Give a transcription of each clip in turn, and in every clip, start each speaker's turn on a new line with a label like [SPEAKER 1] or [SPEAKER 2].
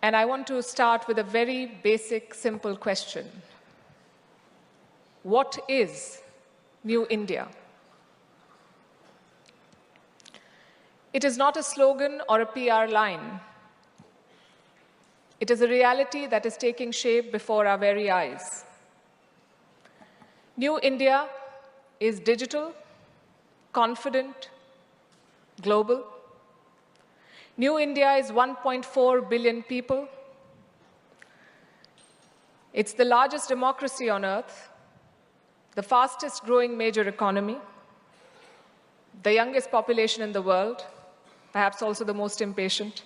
[SPEAKER 1] And I want to start with a very basic, simple question. What is New India? It is not a slogan or a PR line. It is a reality that is taking shape before our very eyes. New India is digital, confident, global. New India is 1.4 billion people. It's the largest democracy on earth, the fastest growing major economy, the youngest population in the world, perhaps also the most impatient.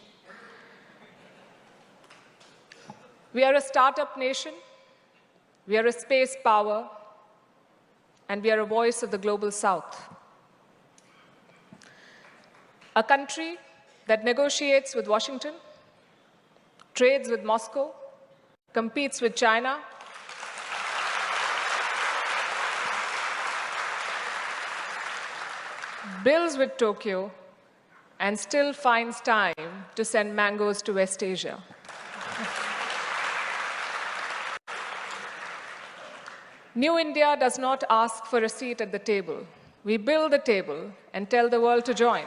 [SPEAKER 1] We are a startup nation, we are a space power, and we are a voice of the global south. A country that negotiates with Washington, trades with Moscow, competes with China, builds with Tokyo, and still finds time to send mangoes to West Asia. New India does not ask for a seat at the table. We build the table and tell the world to join.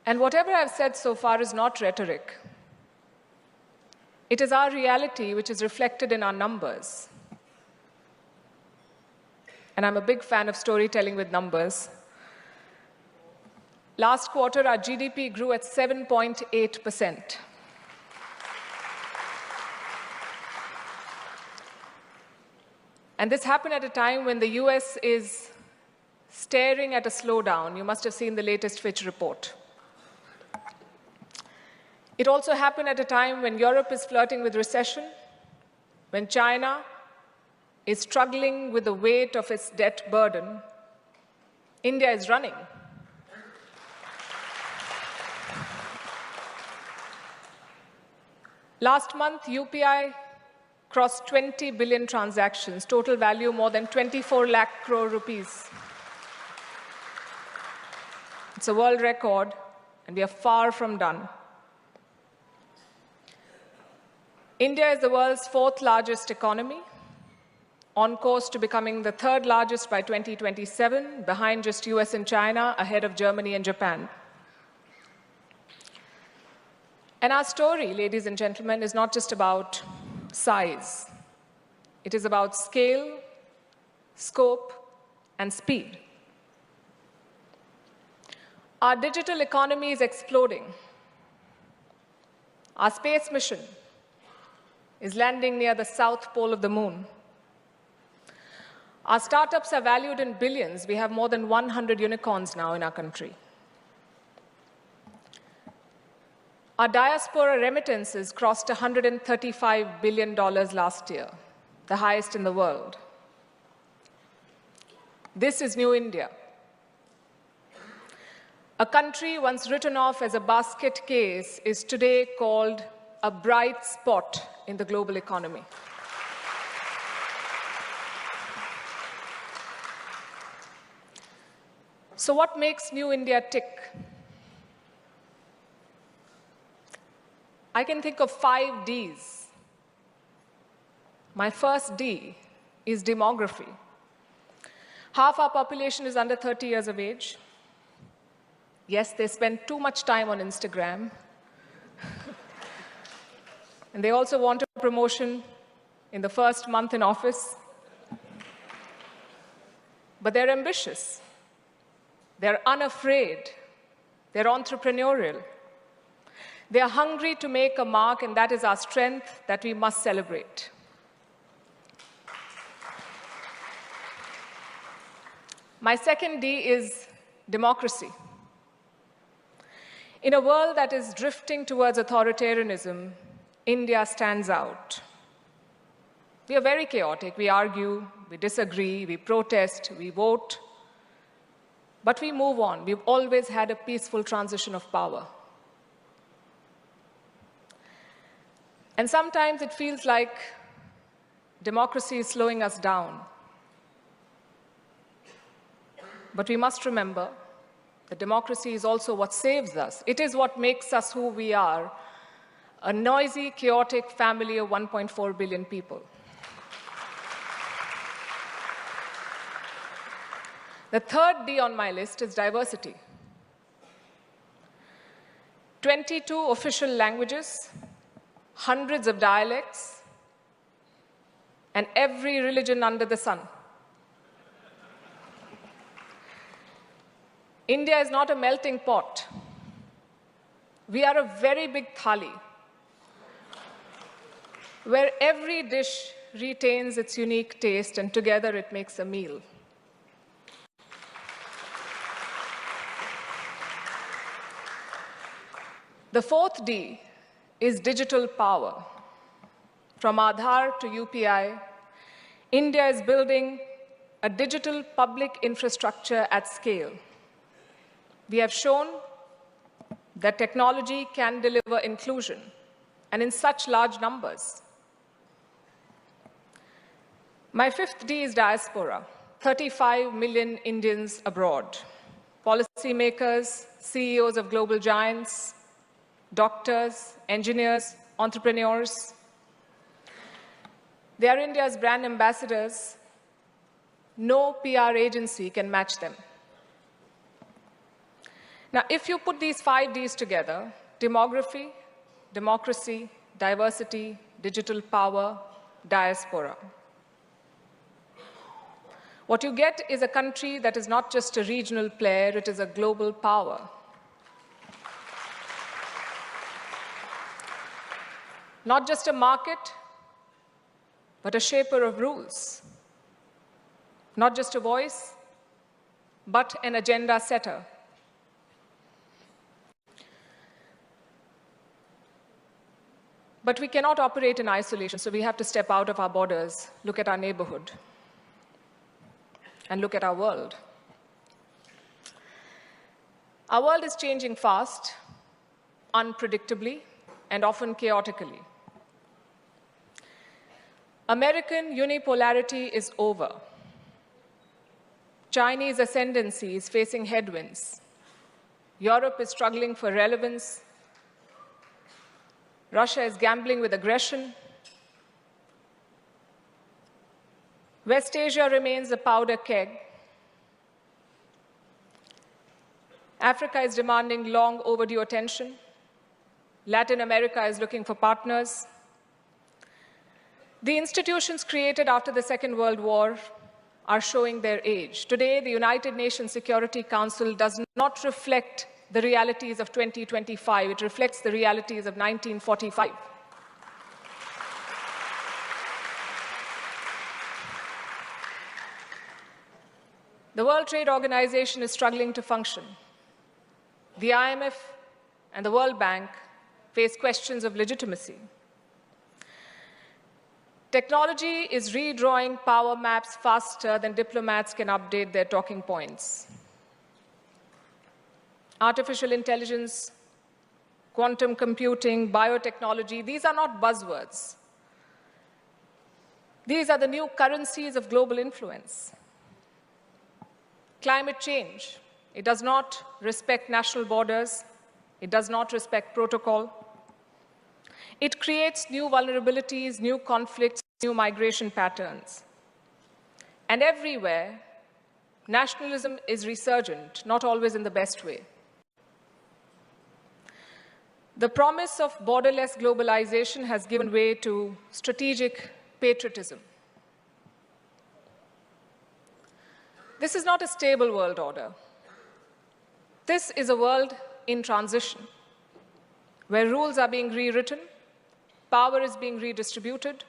[SPEAKER 1] And whatever I've said so far is not rhetoric. It is our reality which is reflected in our numbers. And I'm a big fan of storytelling with numbers. Last quarter, our GDP grew at 7.8%. And this happened at a time when the US is staring at a slowdown. You must have seen the latest Fitch report. It also happened at a time when Europe is flirting with recession, when China is struggling with the weight of its debt burden. India is running. Last month, UPI crossed 20 billion transactions, total value more than 24 lakh crore rupees. It's a world record, and we are far from done. India is the world's fourth largest economy, on course to becoming the third largest by 2027, behind just US and China, ahead of Germany and Japan. And our story, ladies and gentlemen, is not just about size. It is about scale, scope, and speed. Our digital economy is exploding. Our space mission is landing near the south pole of the moon. Our startups are valued in billions. We have more than 100 unicorns now in our country. Our diaspora remittances crossed $135 billion last year, the highest in the world. This is New India. A country once written off as a basket case is today called a bright spot in the global economy. So what makes New India tick? I can think of 5 Ds. My first D is demography. Half our population is under 30 years of age. Yes, they spend too much time on Instagram. And they also want a promotion in the first month in office. But they're ambitious. They're unafraid. They're entrepreneurial. They are hungry to make a mark, and that is our strength that we must celebrate. My second D is democracy. In a world that is drifting towards authoritarianism, India stands out. We are very chaotic. We argue, we disagree, we protest, we vote. But we move on. We've always had a peaceful transition of power. And sometimes it feels like democracy is slowing us down. But we must remember The democracy is also what saves us. It is what makes us who we are, a noisy, chaotic family of 1.4 billion people. The third D on my list is diversity. 22 official languages, hundreds of dialects, and every religion under the sun. India is not a melting pot. We are a very big thali, where every dish retains its unique taste and together it makes a meal. The fourth D is digital power. From Aadhaar to UPI, India is building a digital public infrastructure at scale. We have shown that technology can deliver inclusion, and in such large numbers. My fifth D is diaspora, 35 million Indians abroad, policymakers, CEOs of global giants, doctors, engineers, entrepreneurs. They are India's brand ambassadors. No PR agency can match them. Now, if you put these 5 Ds together, demography, democracy, diversity, digital power, diaspora, what you get is a country that is not just a regional player, it is a global power. Not just a market, but a shaper of rules. Not just a voice, but an agenda setter. But we cannot operate in isolation, so we have to step out of our borders, look at our neighborhood, and look at our world. Our world is changing fast, unpredictably, and often chaotically. American unipolarity is over. Chinese ascendancy is facing headwinds. Europe is struggling for relevance. Russia is gambling with aggression. West Asia remains a powder keg. Africa is demanding long overdue attention. Latin America is looking for partners. The institutions created after the Second World War are showing their age. Today, the United Nations Security Council does not reflect the realities of 2025. It reflects the realities of 1945. The World Trade Organization is struggling to function. The IMF and the World Bank face questions of legitimacy. Technology is redrawing power maps faster than diplomats can update their talking points. Artificial intelligence, quantum computing, biotechnology, these are not buzzwords. These are the new currencies of global influence. Climate change, it does not respect national borders. It does not respect protocol. It creates new vulnerabilities, new conflicts, new migration patterns. And everywhere, nationalism is resurgent, not always in the best way. The promise of borderless globalization has given way to strategic patriotism. This is not a stable world order. This is a world in transition, where rules are being rewritten, power is being redistributed,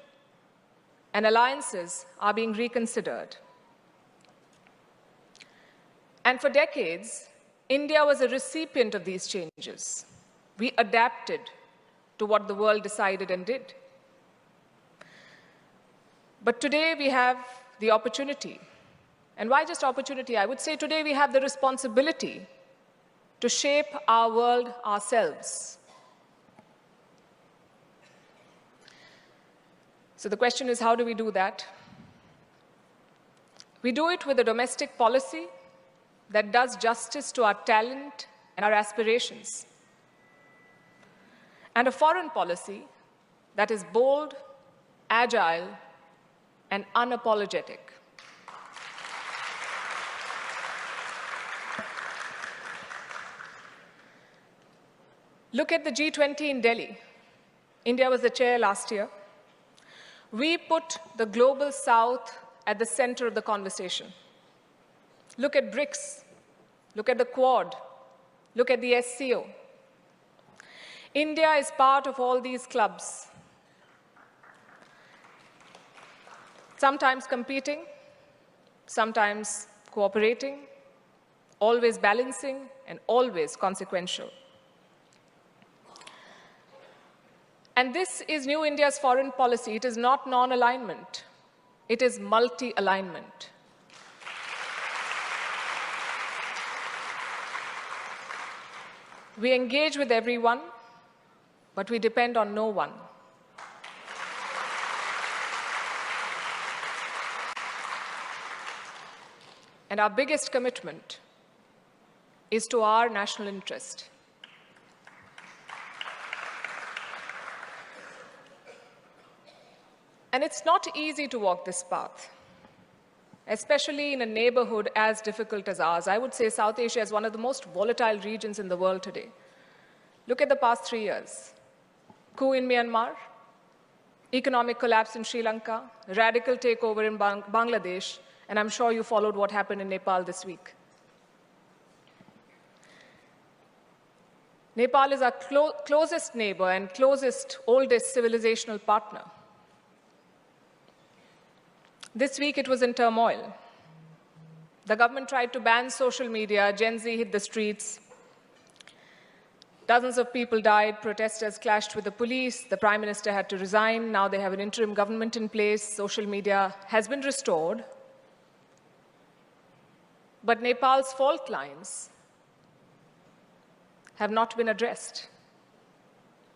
[SPEAKER 1] and alliances are being reconsidered. And for decades, India was a recipient of these changes. We adapted to what the world decided and did. But today we have the opportunity. And why just opportunity? I would say today we have the responsibility to shape our world ourselves. So the question is, how do we do that? We do it with a domestic policy that does justice to our talent and our aspirations, and a foreign policy that is bold, agile, and unapologetic. Look at the G20 in Delhi. India was the chair last year. We put the global south at the center of the conversation. Look at BRICS. Look at the Quad. Look at the SCO. India is part of all these clubs, sometimes competing, sometimes cooperating, always balancing, and always consequential. And this is New India's foreign policy. It is not non-alignment. It is multi-alignment. We engage with everyone, but we depend on no one. And our biggest commitment is to our national interest. And it's not easy to walk this path, especially in a neighborhood as difficult as ours. I would say South Asia is one of the most volatile regions in the world today. Look at the past 3 years. Coup in Myanmar, economic collapse in Sri Lanka, radical takeover in Bangladesh, and I'm sure you followed what happened in Nepal this week. Nepal is our closest neighbor and closest, oldest civilizational partner. This week, it was in turmoil. The government tried to ban social media. Gen Z hit the streets. Dozens of people died. Protesters clashed with the police. The prime minister had to resign. Now they have an interim government in place. Social media has been restored. But Nepal's fault lines have not been addressed.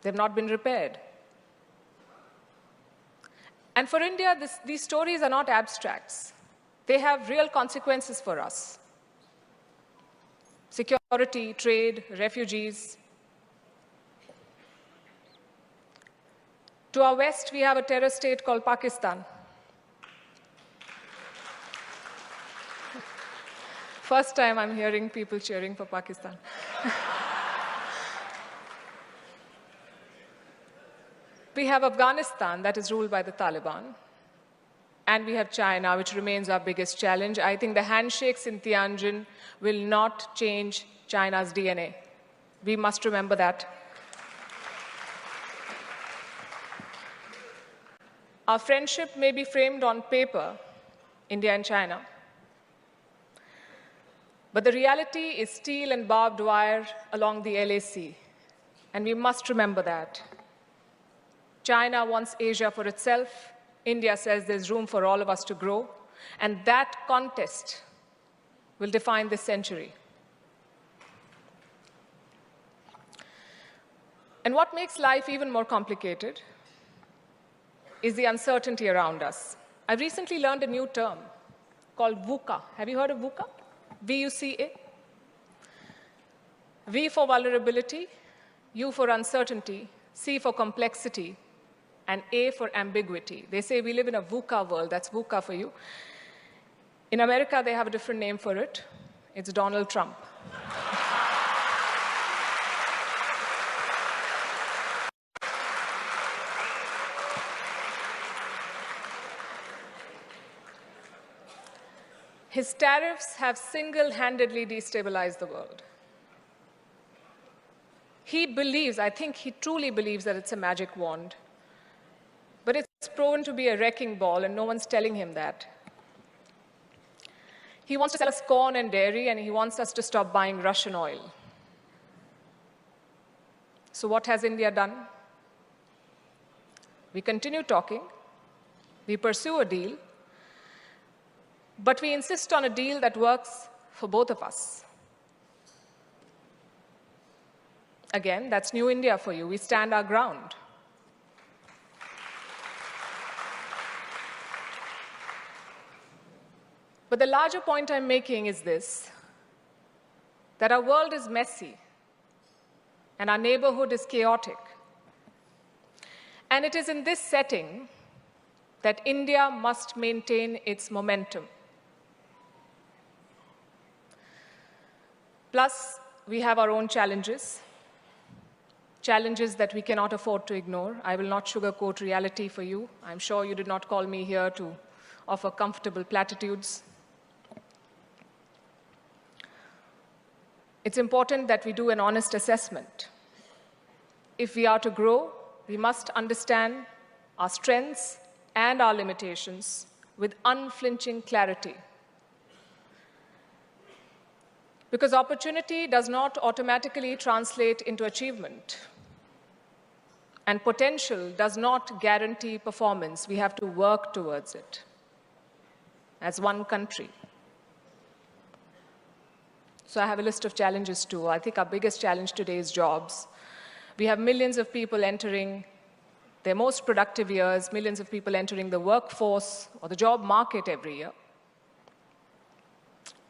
[SPEAKER 1] They've not been repaired. And for India, these stories are not abstracts. They have real consequences for us. Security, trade, refugees. To our west, we have a terror state called Pakistan. First time I'm hearing people cheering for Pakistan. We have Afghanistan that is ruled by the Taliban. And we have China, which remains our biggest challenge. I think the handshakes in Tianjin will not change China's DNA. We must remember that. Our friendship may be framed on paper, India and China. But the reality is steel and barbed wire along the LAC. And we must remember that. China wants Asia for itself. India says there's room for all of us to grow. And that contest will define this century. And what makes life even more complicated is the uncertainty around us. I recently learned a new term called VUCA. Have you heard of VUCA? V-U-C-A. V for vulnerability, U for uncertainty, C for complexity, and A for ambiguity. They say we live in a VUCA world. That's VUCA for you. In America, they have a different name for it. It's Donald Trump. His tariffs have single-handedly destabilized the world. He believes, I think he truly believes that it's a magic wand. But it's proven to be a wrecking ball, and no one's telling him that. He wants to sell us corn and dairy, and he wants us to stop buying Russian oil. So what has India done? We continue talking. We pursue a deal. But we insist on a deal that works for both of us. Again, that's New India for you. We stand our ground. But the larger point I'm making is this. that our world is messy and our neighborhood is chaotic. And it is in this setting that India must maintain its momentum. Plus, we have our own challenges that we cannot afford to ignore. I will not sugarcoat reality for you. I'm sure you did not call me here to offer comfortable platitudes. It's important that we do an honest assessment. If we are to grow, we must understand our strengths and our limitations with unflinching clarity. Because opportunity does not automatically translate into achievement, and potential does not guarantee performance. We have to work towards it as one country. So I have a list of challenges too. I think our biggest challenge today is jobs. We have millions of people entering their most productive years, millions of people entering the workforce or the job market every year.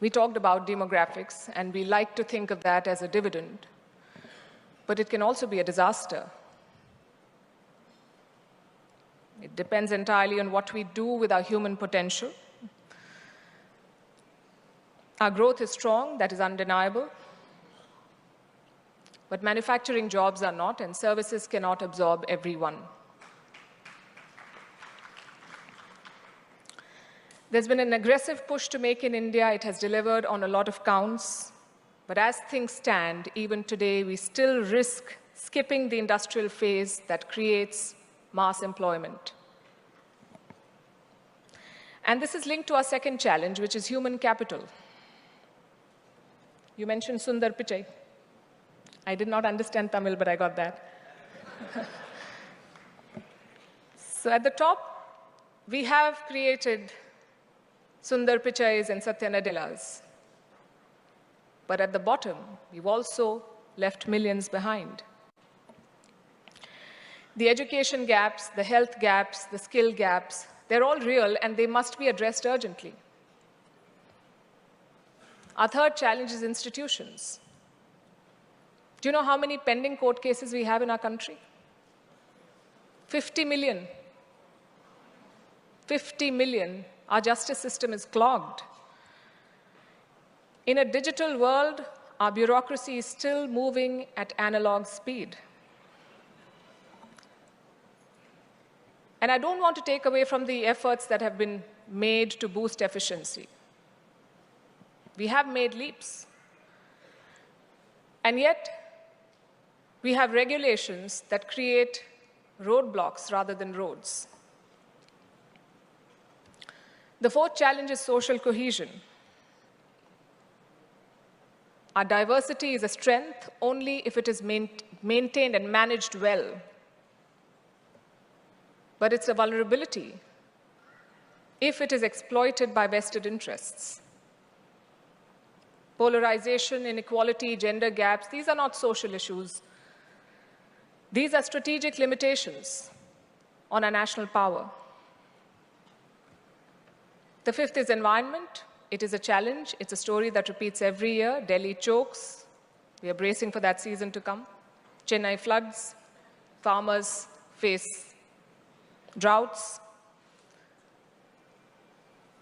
[SPEAKER 1] We talked about demographics, and we like to think of that as a dividend, but it can also be a disaster. It depends entirely on what we do with our human potential. Our growth is strong, that is undeniable. But manufacturing jobs are not, and services cannot absorb everyone. There's been an aggressive push to make in India. It has delivered on a lot of counts. But as things stand, even today, we still risk skipping the industrial phase that creates mass employment. And this is linked to our second challenge, which is human capital. You mentioned Sundar Pichai. I did not understand Tamil, but I got that. So at the top, we have created Sundar Pichais and Satya Nadellas. But at the bottom, we've also left millions behind. The education gaps, the health gaps, the skill gaps, they're all real and they must be addressed urgently. Our third challenge is institutions. Do you know how many pending court cases we have in our country? 50 million. 50 million. Our justice system is clogged. In a digital world, our bureaucracy is still moving at analog speed. And I don't want to take away from the efforts that have been made to boost efficiency. We have made leaps. And yet, we have regulations that create roadblocks rather than roads. The fourth challenge is social cohesion. Our diversity is a strength only if it is maintained and managed well. But it's a vulnerability if it is exploited by vested interests. Polarization, inequality, gender gaps, these are not social issues. These are strategic limitations on our national power. The fifth is environment. It is a challenge. It's a story that repeats every year. Delhi chokes. We are bracing for that season to come. Chennai floods. Farmers face droughts.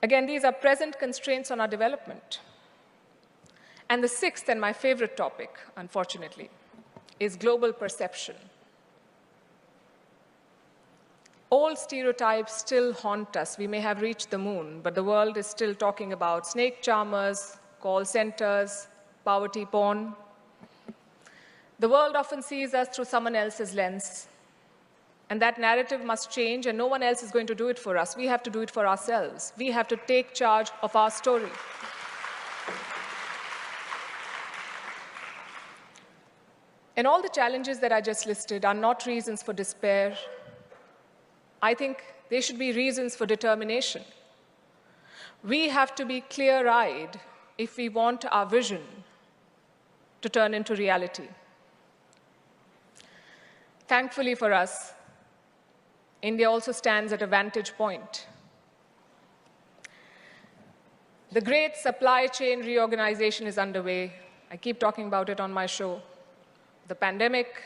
[SPEAKER 1] Again, these are present constraints on our development. And the sixth, and my favorite topic, unfortunately, is global perception. Old stereotypes still haunt us. We may have reached the moon, but the world is still talking about snake charmers, call centers, poverty porn. The world often sees us through someone else's lens. And that narrative must change, and no one else is going to do it for us. We have to do it for ourselves. We have to take charge of our story. And all the challenges that I just listed are not reasons for despair. I think they should be reasons for determination. We have to be clear-eyed if we want our vision to turn into reality. Thankfully for us, India also stands at a vantage point. The great supply chain reorganization is underway, I keep talking about it on my show. The pandemic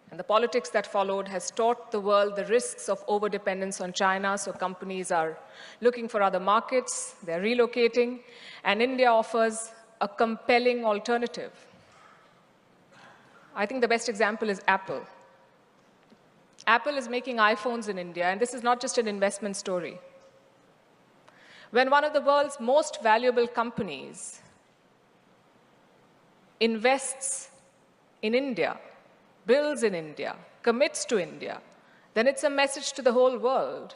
[SPEAKER 1] and the politics that followed has taught the world the risks of overdependence on China, so companies are looking for other markets, they're relocating, and India offers a compelling alternative. I think the best example is Apple. Apple is making iPhones in India, and this is not just an investment story. When one of the world's most valuable companies invests in India, builds in India, commits to India, then it's a message to the whole world.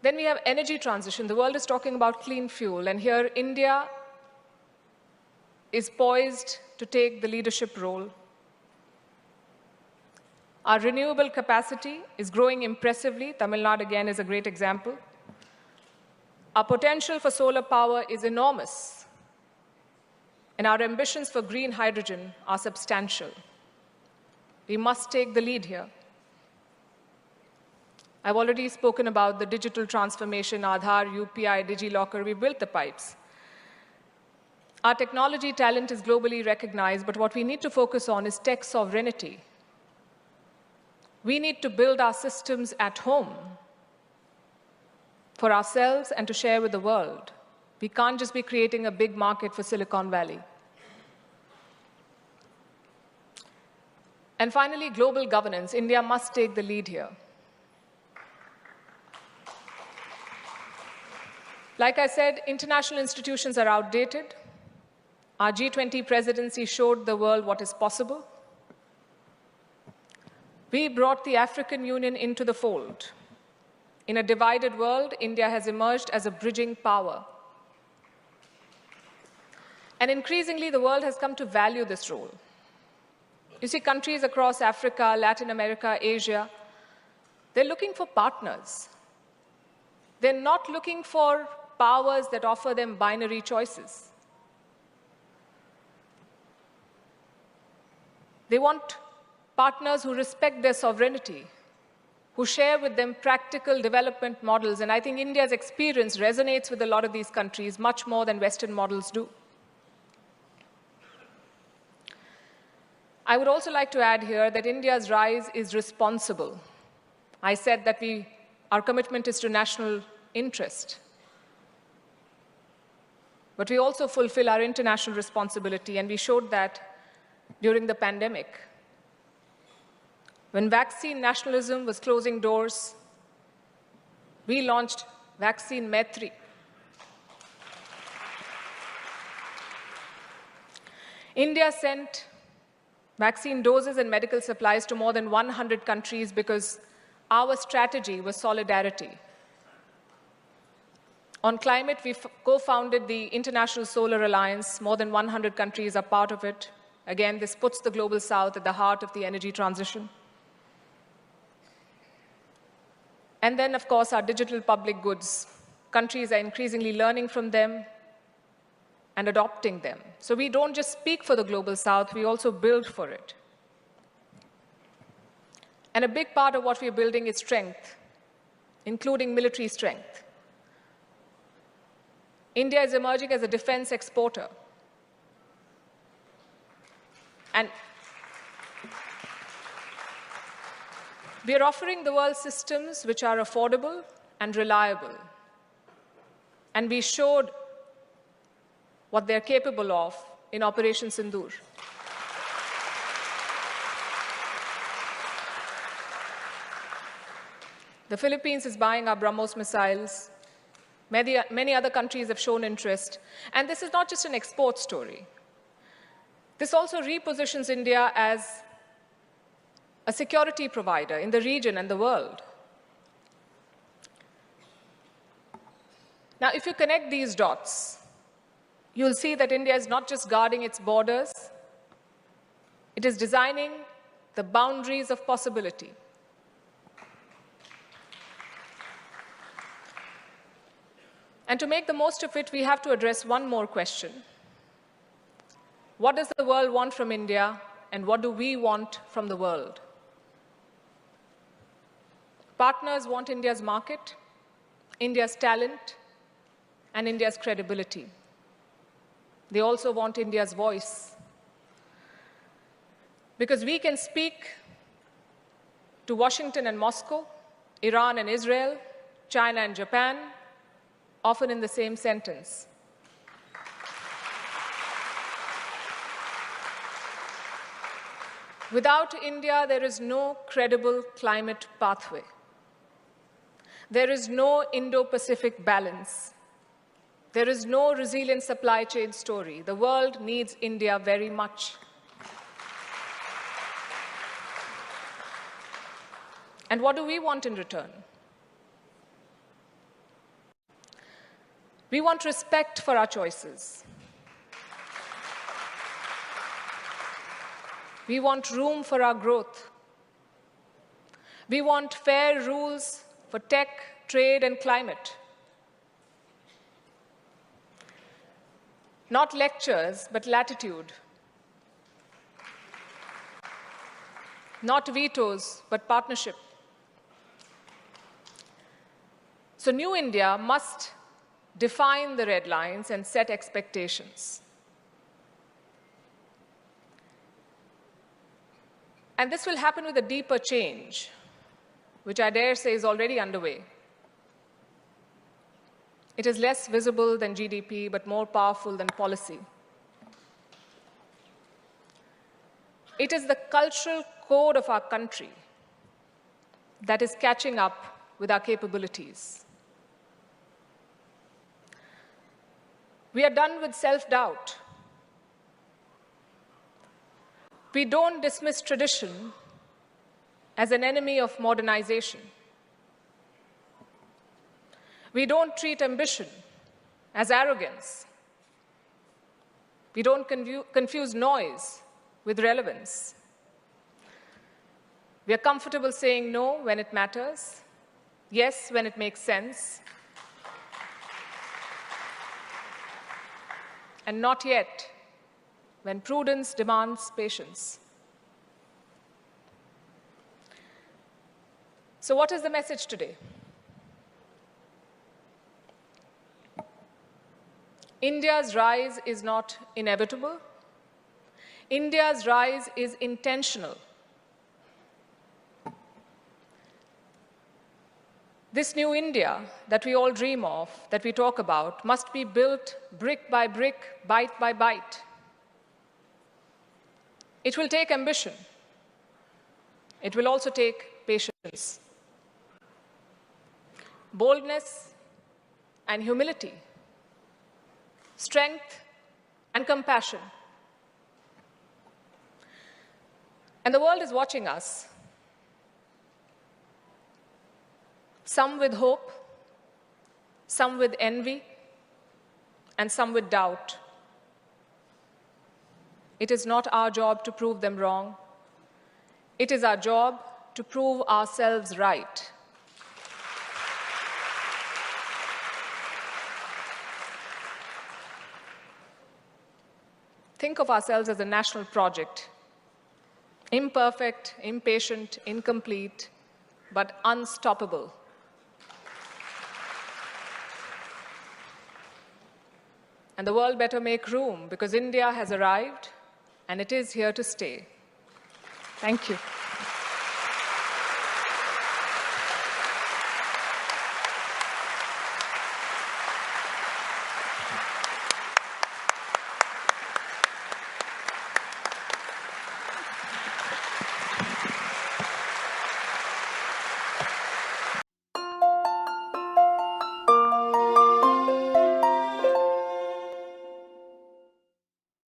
[SPEAKER 1] Then we have energy transition. The world is talking about clean fuel, and here India is poised to take the leadership role. Our renewable capacity is growing impressively. Tamil Nadu, again, is a great example. Our potential for solar power is enormous, and our ambitions for green hydrogen are substantial. We must take the lead here. I've already spoken about the digital transformation, Aadhaar, UPI, DigiLocker. We built the pipes. Our technology talent is globally recognized, but what we need to focus on is tech sovereignty. We need to build our systems at home for ourselves and to share with the world. We can't just be creating a big market for Silicon Valley. And finally, global governance. India must take the lead here. Like I said, international institutions are outdated. Our G20 presidency showed the world what is possible. We brought the African Union into the fold. In a divided world, India has emerged as a bridging power. And increasingly, the world has come to value this role. You see, countries across Africa, Latin America, Asia, they're looking for partners. They're not looking for powers that offer them binary choices. They want partners who respect their sovereignty, who share with them practical development models. And I think India's experience resonates with a lot of these countries much more than Western models do. I would also like to add here that India's rise is responsible. I said that our commitment is to national interest. But we also fulfill our international responsibility, and we showed that during the pandemic. When vaccine nationalism was closing doors, we launched Vaccine Maitri. India sent vaccine doses and medical supplies to more than 100 countries because our strategy was solidarity. On climate, we co-founded the International Solar Alliance. More than 100 countries are part of it. Again, this puts the Global South at the heart of the energy transition. And then, of course, our digital public goods. Countries are increasingly learning from them and adopting them. So we don't just speak for the Global South, we also build for it. And a big part of what we're building is strength, including military strength. India is emerging as a defense exporter. And we are offering the world systems which are affordable and reliable. And we showed what they're capable of in Operation Sindoor. The Philippines is buying our BrahMos missiles. Many other countries have shown interest. And this is not just an export story. This also repositions India as a security provider in the region and the world. Now, if you connect these dots, you'll see that India is not just guarding its borders, it is designing the boundaries of possibility. And to make the most of it, we have to address one more question. What does the world want from India, and what do we want from the world? Partners want India's market, India's talent, and India's credibility. They also want India's voice. Because we can speak to Washington and Moscow, Iran and Israel, China and Japan, often in the same sentence. Without India, there is no credible climate pathway. There is no Indo-Pacific balance. There is no resilient supply chain story. The world needs India very much. And what do we want in return? We want respect for our choices. We want room for our growth. We want fair rules for tech, trade, and climate. Not lectures, but latitude. Not vetoes, but partnership. So New India must define the red lines and set expectations. And this will happen with a deeper change, which I dare say is already underway. It is less visible than GDP, but more powerful than policy. It is the cultural code of our country that is catching up with our capabilities. We are done with self-doubt. We don't dismiss tradition as an enemy of modernization. We don't treat ambition as arrogance. We don't confuse noise with relevance. We are comfortable saying no when it matters, yes when it makes sense, and not yet when prudence demands patience. So what is the message today? India's rise is not inevitable. India's rise is intentional. This new India that we all dream of, that we talk about, must be built brick by brick, bite by bite. It will take ambition. It will also take patience, boldness and humility, strength and compassion. And the world is watching us, some with hope, some with envy, and some with doubt. It is not our job to prove them wrong. It is our job to prove ourselves right. Think of ourselves as a national project, imperfect, impatient, incomplete, but unstoppable. And the world better make room, because India has arrived and it is here to stay. Thank you.